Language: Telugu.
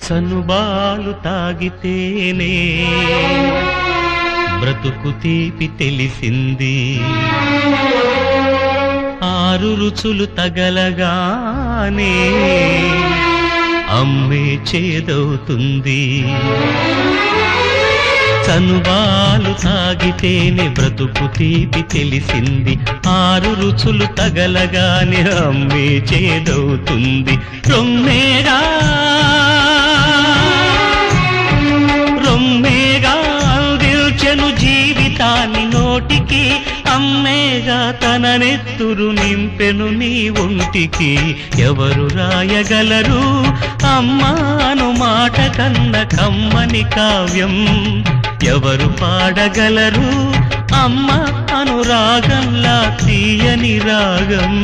చనుబాలు తాగితేనే బ్రతుకు తీపి తెలిసింది, ఆరు రుచులు తగలగానే అమ్మే చేదవుతుంది. చనుబాలు తాగితేనే బ్రతుకు తీపి తెలిసింది, ఆరు రుచులు తగలగానే అమ్మే చేదవుతుంది. రొమ్మేగా అందిల్చెను జీవితాన్ని నోటికి, అమ్మేగా తన నెత్తురు నింపెను నీ ఒంటికి. ఎవరు రాయగలరు అమ్మాను మాట కన్న కమ్మని కావ్యం, ఎవరు పాడగలరు అమ్మ అనురాగంలా తీయని రాగం.